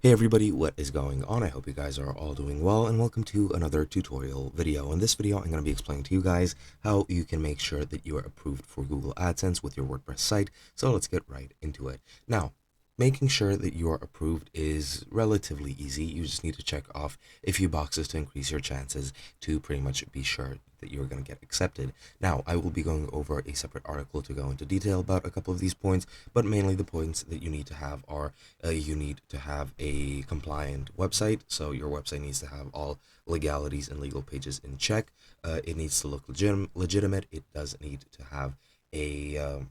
Hey everybody, what is going on? I hope you guys are all doing well, and welcome to another tutorial video. In this video, I'm going to be explaining to you guys how you can make sure that you are approved for Google AdSense with your WordPress site. So let's get right into it. Now, making sure that you are approved is relatively easy. You just need to check off a few boxes to increase your chances to pretty much be sure that you're going to get accepted. Now, I will be going over a separate article to go into detail about a couple of these points, but mainly the points that you need to have are you need to have a compliant website. So your website needs to have all legalities and legal pages in check. It needs to look legitimate. It does need to have a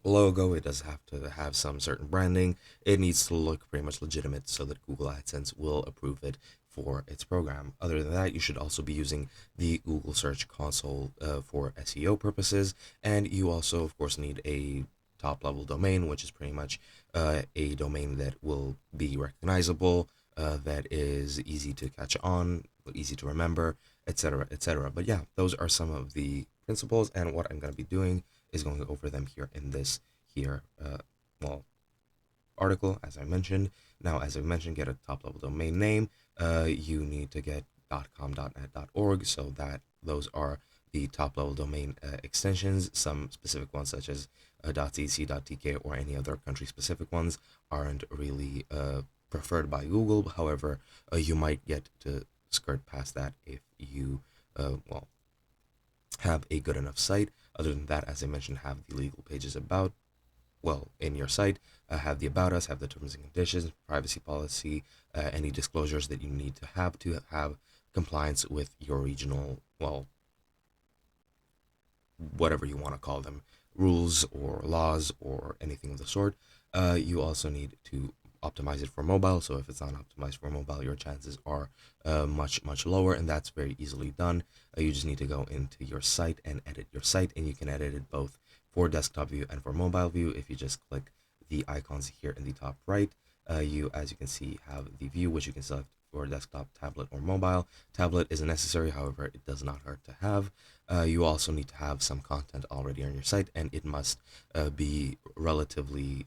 logo. It does have to have some certain branding. It needs to look pretty much legitimate so that Google AdSense will approve it for its program. Other than that, you should also be using the Google Search Console for SEO purposes, and you also, of course, need a top-level domain, which is pretty much a domain that will be recognizable, that is easy to catch on, easy to remember, etc., etc. But yeah, those are some of the principles, and what I'm going to be doing is going over them here in this article, as I mentioned. Now, as I mentioned, get a top-level domain name. You need to get .com, .net, .org, so that those are the top-level domain extensions. Some specific ones, such as .cc, .tk, or any other country-specific ones, aren't really preferred by Google. However, you might get to skirt past that if you, have a good enough site. Other than that, as I mentioned, have the legal pages in your site, have the About Us, have the terms and conditions, privacy policy, any disclosures that you need to have compliance with your regional, whatever you want to call them, rules or laws or anything of the sort. You also need to optimize it for mobile. So if it's not optimized for mobile, your chances are much lower, and that's very easily done. You just need to go into your site and edit your site, and you can edit it both for desktop view and for mobile view. If you just click the icons here in the top right, you, as you can see, have the view, which you can select for desktop, tablet, or mobile. Tablet isn't necessary, however, it does not hurt to have. You also need to have some content already on your site, and it must be relatively,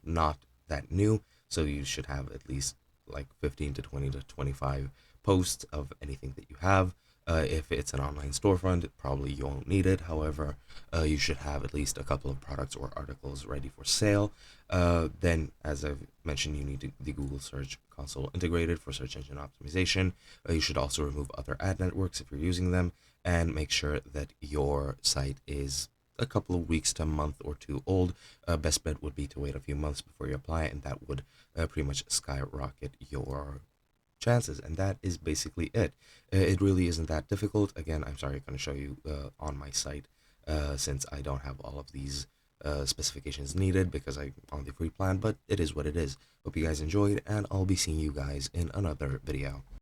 not that new, so you should have at least like 15 to 20 to 25 posts of anything that you have. If it's an online storefront, probably you won't need it. However, you should have at least a couple of products or articles ready for sale. Then, as I've mentioned, you need the Google Search Console integrated for search engine optimization. You should also remove other ad networks if you're using them, and make sure that your site is a couple of weeks to a month or two old. Best bet would be to wait a few months before you apply, and that would pretty much skyrocket your chances. And that is basically it. It really isn't that difficult. Again, I'm sorry, I'm going to show you on my site since I don't have all of these specifications needed because I'm on the free plan, but it is what it is. Hope you guys enjoyed, and I'll be seeing you guys in another video.